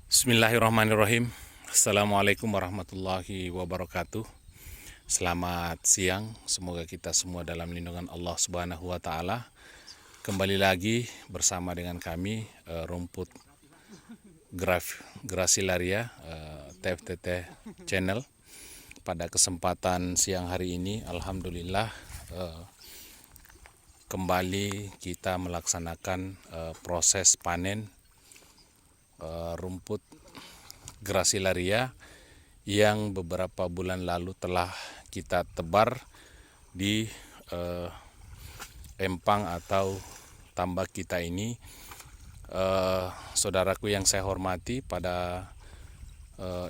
Bismillahirrahmanirrahim. Assalamualaikum warahmatullahi wabarakatuh. Selamat siang. Semoga kita semua dalam lindungan Allah Subhanahu wa taala. Kembali lagi bersama dengan kami Rumput Gracilaria TFTT Channel. Pada kesempatan siang hari ini alhamdulillah kembali kita melaksanakan proses panen rumput Gracilaria yang beberapa bulan lalu telah kita tebar di empang atau tambak kita ini. Saudaraku yang saya hormati, pada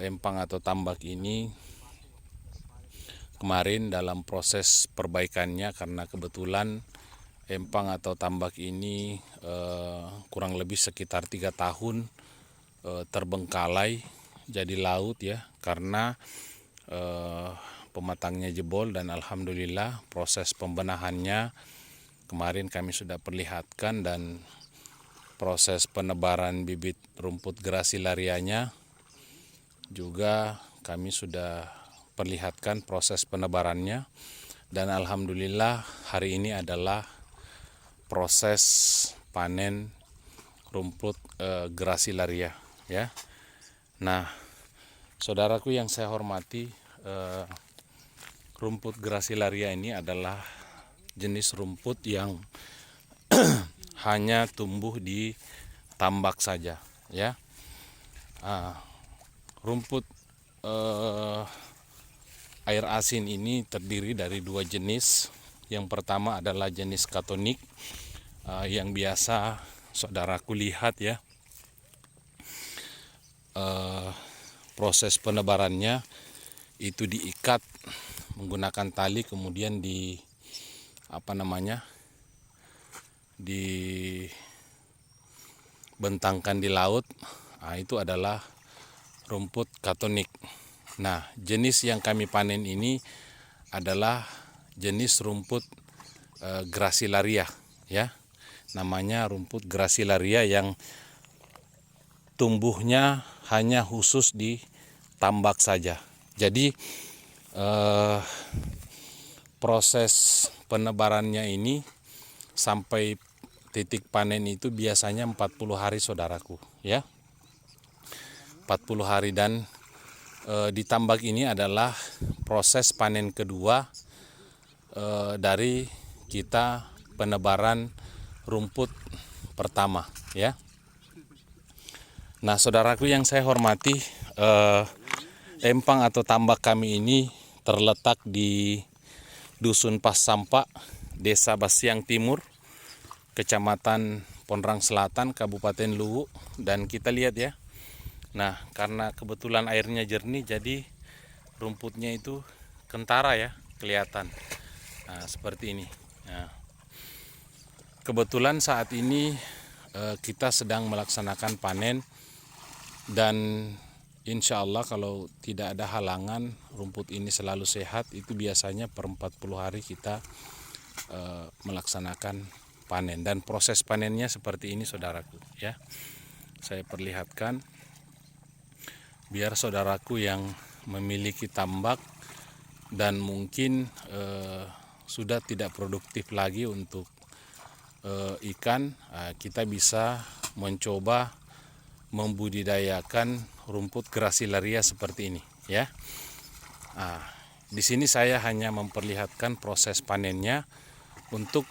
empang atau tambak ini kemarin dalam proses perbaikannya, karena kebetulan empang atau tambak ini kurang lebih sekitar 3 tahun terbengkalai jadi laut ya, karena pematangnya jebol, dan alhamdulillah proses pembenahannya kemarin kami sudah perlihatkan, dan proses penebaran bibit rumput Gracilarianya juga kami sudah perlihatkan proses penebarannya, dan alhamdulillah hari ini adalah proses panen rumput Gracilaria ya. Nah, saudaraku yang saya hormati, rumput Gracilaria ini adalah jenis rumput yang hanya tumbuh di tambak saja ya. Rumput air asin ini terdiri dari 2 jenis. Yang pertama adalah jenis katonik yang biasa saudaraku lihat ya. Proses penebarannya itu diikat menggunakan tali, kemudian dibentangkan di laut. Itu adalah rumput katonik. Nah, jenis yang kami panen ini adalah jenis rumput Gracilaria ya. Namanya rumput Gracilaria yang tumbuhnya hanya khusus di tambak saja. Jadi proses penebarannya ini sampai titik panen itu biasanya 40 hari saudaraku ya. 40 hari, dan di tambak ini adalah proses panen kedua dari kita penebaran rumput pertama ya. Nah, saudaraku yang saya hormati, empang atau tambak kami ini terletak di Dusun Passampa, Desa Basiang Timur, Kecamatan Pondrang Selatan, Kabupaten Luwu. Dan kita lihat ya. Nah, karena kebetulan airnya jernih, jadi rumputnya itu kentara ya, kelihatan. Nah, seperti ini. Nah, kebetulan saat ini kita sedang melaksanakan panen, dan insya Allah kalau tidak ada halangan, rumput ini selalu sehat. Itu biasanya per 40 hari kita melaksanakan panen, dan proses panennya seperti ini saudaraku ya. Saya perlihatkan biar saudaraku yang memiliki tambak dan mungkin sudah tidak produktif lagi untuk ikan, kita bisa mencoba membudidayakan rumput Gracilaria seperti ini ya. Di sini saya hanya memperlihatkan proses panennya. Untuk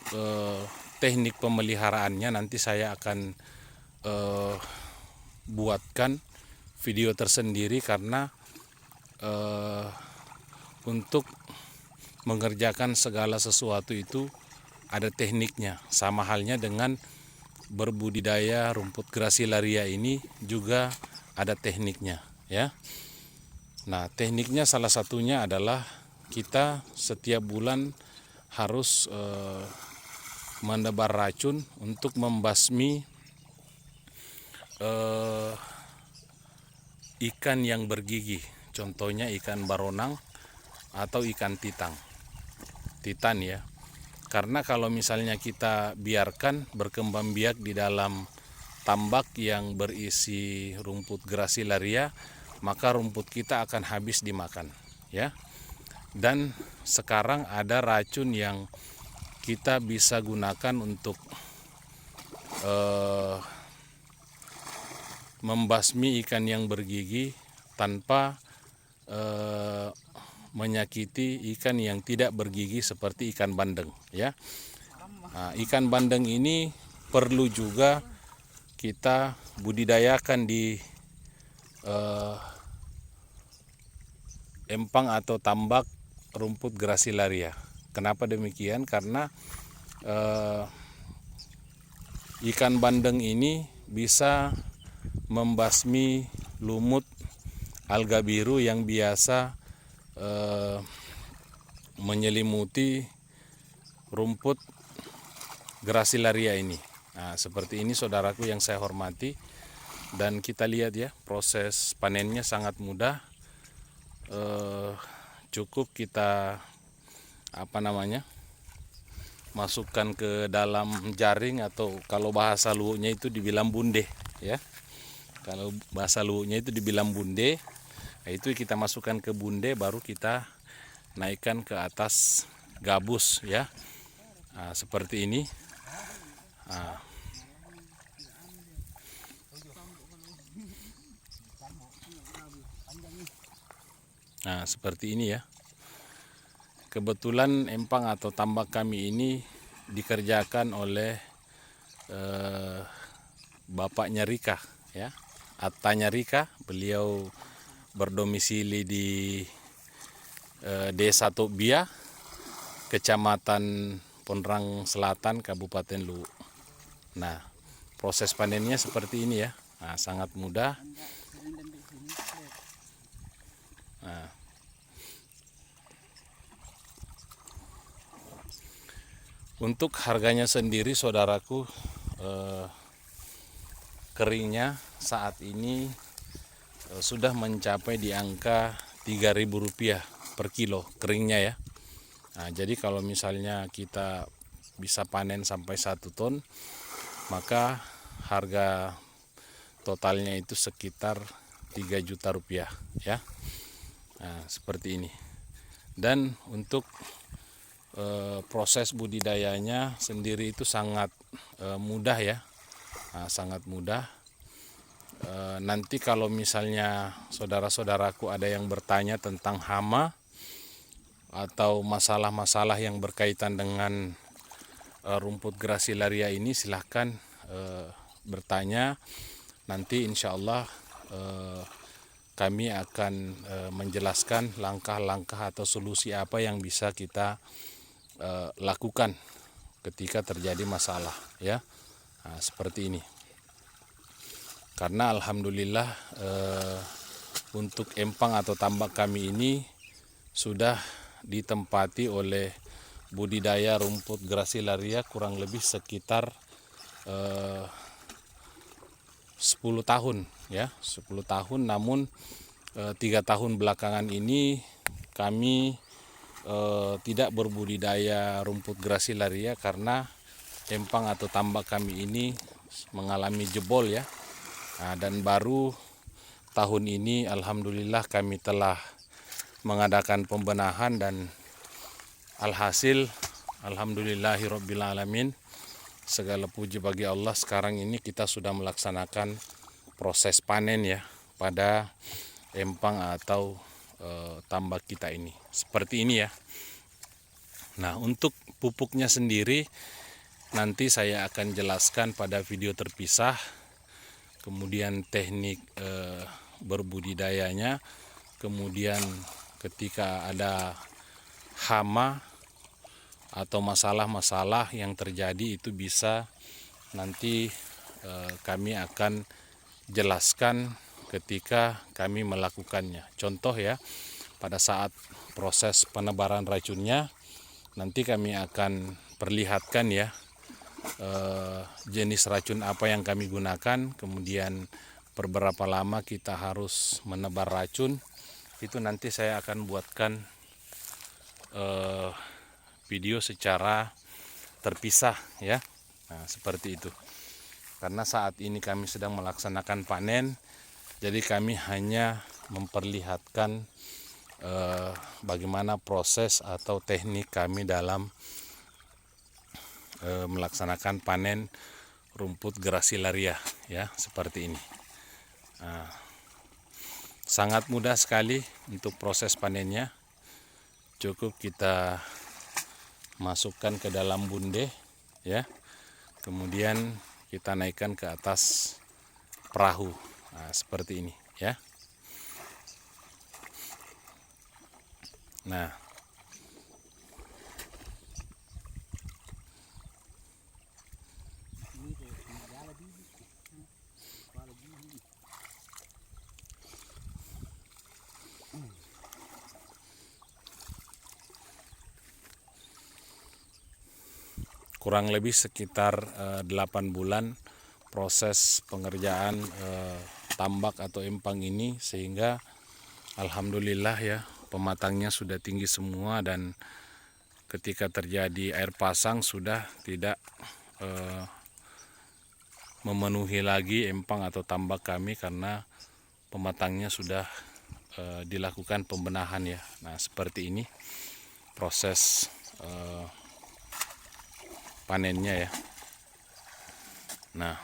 teknik pemeliharaannya nanti saya akan buatkan video tersendiri, karena untuk mengerjakan segala sesuatu itu ada tekniknya. Sama halnya dengan berbudidaya rumput Gracilaria ini juga ada tekniknya ya. Nah, tekniknya salah satunya adalah kita setiap bulan harus menebar racun untuk membasmi ikan yang bergigi. Contohnya ikan baronang atau ikan titan ya. Karena kalau misalnya kita biarkan berkembang biak di dalam tambak yang berisi rumput Gracilaria, maka rumput kita akan habis dimakan, ya. Dan sekarang ada racun yang kita bisa gunakan untuk membasmi ikan yang bergigi tanpa menyakiti ikan yang tidak bergigi seperti ikan bandeng, ya. Nah, ikan bandeng ini perlu juga kita budidayakan di empang atau tambak rumput Gracilaria. Kenapa demikian? Karena ikan bandeng ini bisa membasmi lumut alga biru yang biasa menyelimuti rumput Gracilaria ini. Nah, seperti ini saudaraku yang saya hormati, dan kita lihat ya, proses panennya sangat mudah. Cukup kita masukkan ke dalam jaring, atau kalau bahasa luwuknya itu dibilang bunde, ya. Kalau bahasa luwuknya itu dibilang bunde. Nah, itu kita masukkan ke bunde, baru kita naikkan ke atas gabus, ya. Nah, seperti ini. Nah, seperti ini ya. Kebetulan empang atau tambak kami ini dikerjakan oleh bapaknya Rika, ya. Attanya Rika. Beliau berdomisili di Desa Tobia, Kecamatan Ponrang Selatan, Kabupaten Luwu. Nah, proses panennya seperti ini ya. Nah, sangat mudah. Nah, untuk harganya sendiri saudaraku, keringnya saat ini sudah mencapai di angka Rp3.000 per kilo keringnya, ya. Nah, jadi kalau misalnya kita bisa panen sampai 1 ton, maka harga totalnya itu sekitar Rp3 juta, ya. Nah, seperti ini. Dan untuk proses budidayanya sendiri itu sangat mudah, ya. Nah, sangat mudah. Nanti kalau misalnya saudara-saudaraku ada yang bertanya tentang hama atau masalah-masalah yang berkaitan dengan rumput Gracilaria ini, silahkan bertanya. Nanti insya Allah kami akan menjelaskan langkah-langkah atau solusi apa yang bisa kita lakukan ketika terjadi masalah, ya. Nah, seperti ini. Karena alhamdulillah untuk empang atau tambak kami ini sudah ditempati oleh budidaya rumput Gracilaria kurang lebih sekitar 10 tahun, ya, 10 tahun. Namun 3 tahun belakangan ini kami tidak berbudidaya rumput Gracilaria karena empang atau tambak kami ini mengalami jebol, ya. Nah, dan baru tahun ini alhamdulillah kami telah mengadakan pembenahan, dan alhasil alhamdulillahirabbil alamin, segala puji bagi Allah, sekarang ini kita sudah melaksanakan proses panen, ya, pada empang atau tambak kita ini. Seperti ini, ya. Nah, untuk pupuknya sendiri nanti saya akan jelaskan pada video terpisah. Kemudian teknik berbudidayanya, kemudian ketika ada hama atau masalah-masalah yang terjadi itu bisa nanti kami akan jelaskan ketika kami melakukannya. Contoh, ya, pada saat proses penebaran racunnya nanti kami akan perlihatkan, ya, jenis racun apa yang kami gunakan, kemudian beberapa lama kita harus menebar racun. Itu nanti saya akan buatkan video secara terpisah, ya. Nah, seperti itu. karena saat ini kami sedang melaksanakan panen, jadi kami hanya memperlihatkan bagaimana proses atau teknik kami dalam melaksanakan panen rumput Gracilaria, ya, seperti ini. Sangat mudah sekali untuk proses panennya. Cukup kita masukkan ke dalam bunde, ya. Kemudian kita naikkan ke atas perahu. Nah, seperti ini, ya. Nah, kurang lebih sekitar 8 bulan proses pengerjaan tambak atau empang ini, sehingga alhamdulillah ya, pematangnya sudah tinggi semua, dan ketika terjadi air pasang sudah tidak memenuhi lagi empang atau tambak kami, karena pematangnya sudah dilakukan pembenahan, ya. Nah, seperti ini proses panennya, ya. Nah,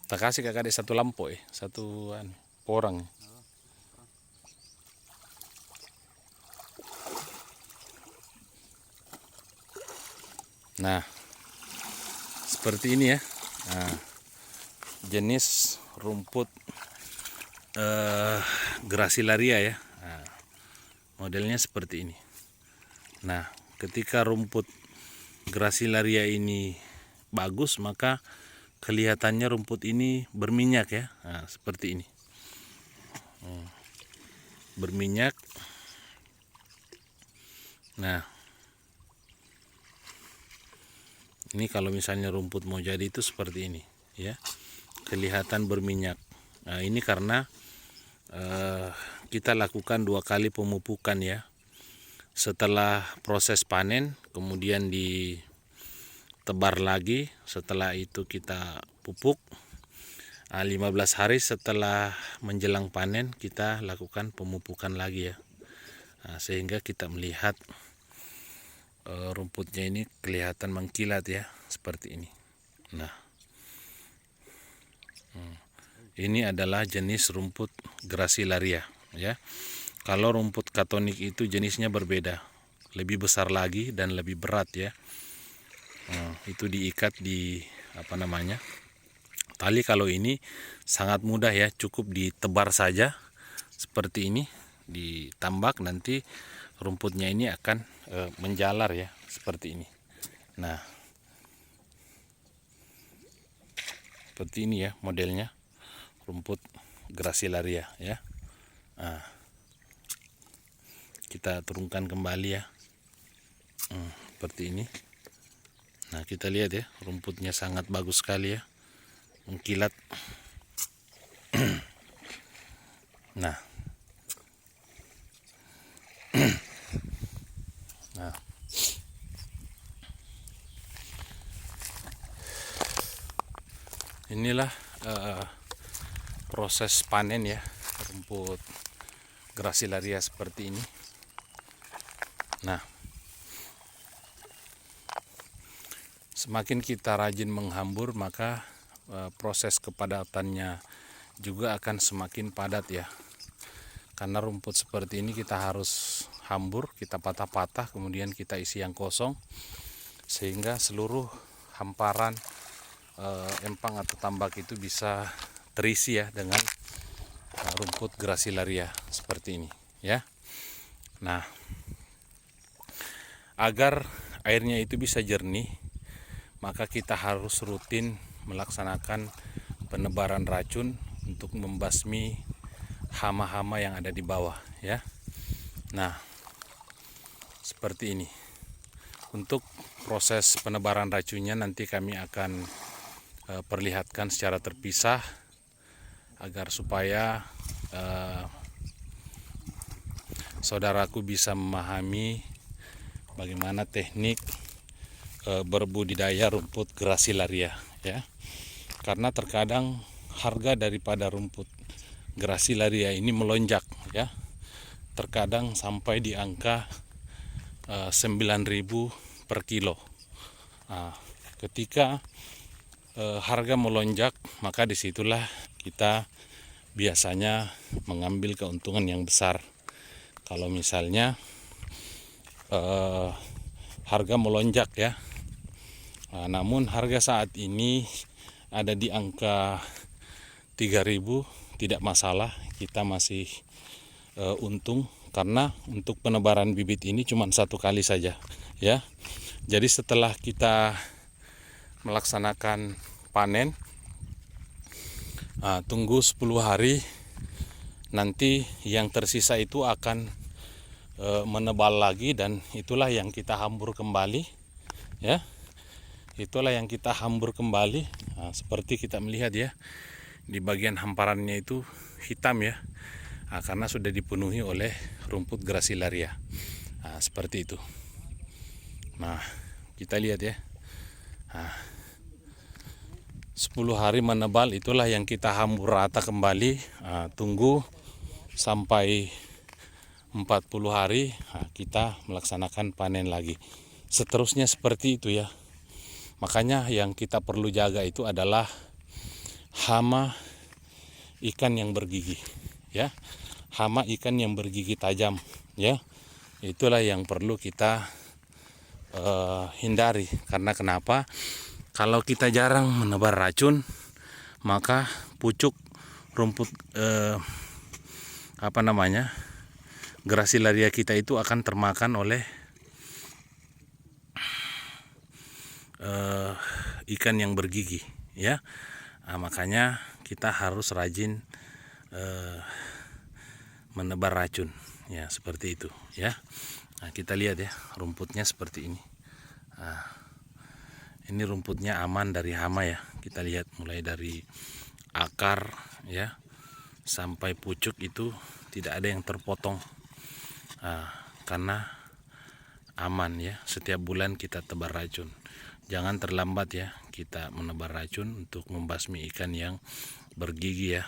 tak kasih kakak satu lampu, satu porang. Nah, seperti ini, ya. Nah, jenis rumput Gracilaria, ya. Nah, modelnya seperti ini. Nah, ketika rumput Gracilaria ini bagus, maka kelihatannya rumput ini berminyak, ya. Nah, seperti ini. Berminyak. Nah, ini kalau misalnya rumput mau jadi itu seperti ini, ya. Kelihatan berminyak. Nah, ini karena kita lakukan 2 kali pemupukan, ya. Setelah proses panen, kemudian ditebar lagi. Setelah itu kita pupuk. 15 hari setelah menjelang panen kita lakukan pemupukan lagi, ya. Nah, sehingga kita melihat rumputnya ini kelihatan mengkilat, ya, seperti ini. Nah, ini adalah jenis rumput Gracilaria, ya. Kalau rumput katonik itu jenisnya berbeda, lebih besar lagi dan lebih berat, ya. Itu diikat di tali. Kalau ini sangat mudah, ya, cukup ditebar saja seperti ini, ditambak, nanti rumputnya ini akan menjalar, ya, seperti ini. Nah, seperti ini, ya, modelnya rumput Gracilaria, ya. Nah, kita turunkan kembali, ya. Seperti ini. Nah, kita lihat, ya, rumputnya sangat bagus sekali, ya, mengkilat. Nah, nah, inilah proses panen, ya, rumput Gracilaria seperti ini. Nah, semakin kita rajin menghambur, maka proses kepadatannya juga akan semakin padat, ya. Karena rumput seperti ini kita harus hambur, kita patah-patah, kemudian kita isi yang kosong, sehingga seluruh hamparan empang atau tambak itu bisa terisi, ya, dengan rumput Gracilaria seperti ini, ya. Nah, agar airnya itu bisa jernih, maka kita harus rutin melaksanakan penebaran racun untuk membasmi hama-hama yang ada di bawah, ya. Nah, seperti ini. Untuk proses penebaran racunnya nanti kami akan perlihatkan secara terpisah agar supaya saudaraku bisa memahami bagaimana teknik berbudidaya rumput Gracilaria ya. Karena terkadang harga daripada rumput Gracilaria ini melonjak ya. Terkadang sampai di angka 9.000 per kilo. Nah, ketika harga melonjak, maka disitulah kita biasanya mengambil keuntungan yang besar. Kalau misalnya harga melonjak ya. Namun harga saat ini ada di angka 3.000, tidak masalah, kita masih untung karena untuk penebaran bibit ini cuma 1 kali saja ya. Jadi setelah kita melaksanakan panen, tunggu 10 hari, nanti yang tersisa itu akan menebal lagi, dan itulah yang kita hambur kembali ya. Itulah yang kita hambur kembali. Seperti kita melihat ya, di bagian hamparannya itu hitam ya, karena sudah dipenuhi oleh rumput Gracilaria. Seperti itu. Nah, kita lihat ya. 10 hari menebal, itulah yang kita hambur rata kembali. Tunggu sampai 40 hari, kita melaksanakan panen lagi. Seterusnya seperti itu ya. Makanya yang kita perlu jaga itu adalah hama ikan yang bergigi ya. Hama ikan yang bergigi tajam ya. Itulah yang perlu kita hindari. Karena kenapa? Kalau kita jarang menebar racun, maka pucuk rumput Gracilaria kita itu akan termakan oleh ikan yang bergigi ya. Makanya kita harus rajin menebar racun ya, seperti itu ya. Kita lihat ya, rumputnya seperti ini. Ini rumputnya aman dari hama ya. Kita lihat mulai dari akar ya sampai pucuk itu tidak ada yang terpotong, karena aman ya. Setiap bulan kita tebar racun. Jangan terlambat ya kita menebar racun untuk membasmi ikan yang bergigi ya.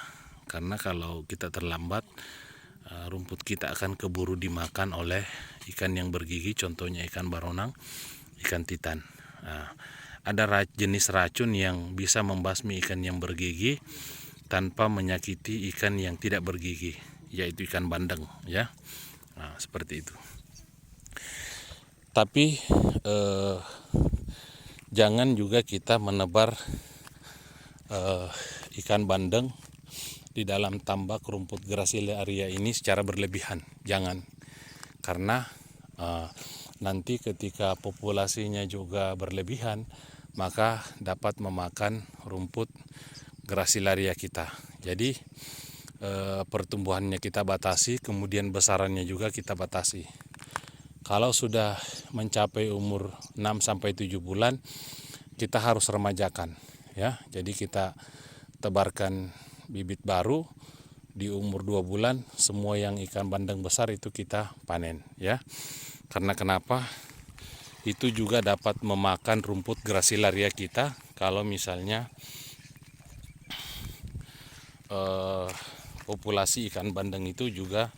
Karena kalau kita terlambat, rumput kita akan keburu dimakan oleh ikan yang bergigi. Contohnya ikan baronang, ikan titan. Ada jenis racun yang bisa membasmi ikan yang bergigi tanpa menyakiti ikan yang tidak bergigi, yaitu ikan bandeng ya. Seperti itu. Tapi jangan juga kita menebar ikan bandeng di dalam tambak rumput Gracilaria ini secara berlebihan. Jangan, karena nanti ketika populasinya juga berlebihan, maka dapat memakan rumput Gracilaria kita. Jadi pertumbuhannya kita batasi, kemudian besarannya juga kita batasi. Kalau sudah mencapai umur 6-7 bulan, kita harus remajakan ya. Jadi kita tebarkan bibit baru di umur 2 bulan, semua yang ikan bandeng besar itu kita panen ya. Karena kenapa? Itu juga dapat memakan rumput Gracilaria kita kalau misalnya populasi ikan bandeng itu juga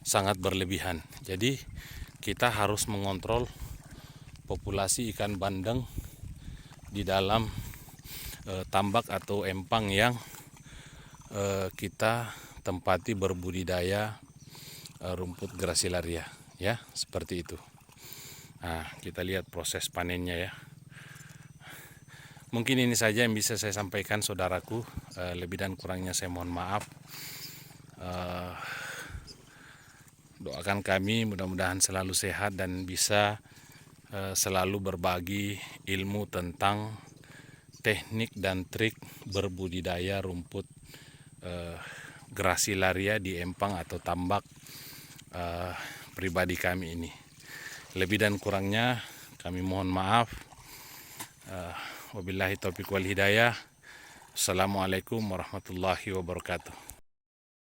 sangat berlebihan. Jadi kita harus mengontrol populasi ikan bandeng di dalam tambak atau empang yang kita tempati berbudidaya rumput Gracilaria ya, seperti itu. Kita lihat proses panennya ya. Mungkin ini saja yang bisa saya sampaikan saudaraku. Lebih dan kurangnya saya mohon maaf. Doakan kami mudah-mudahan selalu sehat dan bisa selalu berbagi ilmu tentang teknik dan trik berbudidaya rumput Gracilaria di empang atau tambak pribadi kami ini. Lebih dan kurangnya kami mohon maaf. Wabillahi taufiq wal hidayah. Assalamualaikum warahmatullahi wabarakatuh.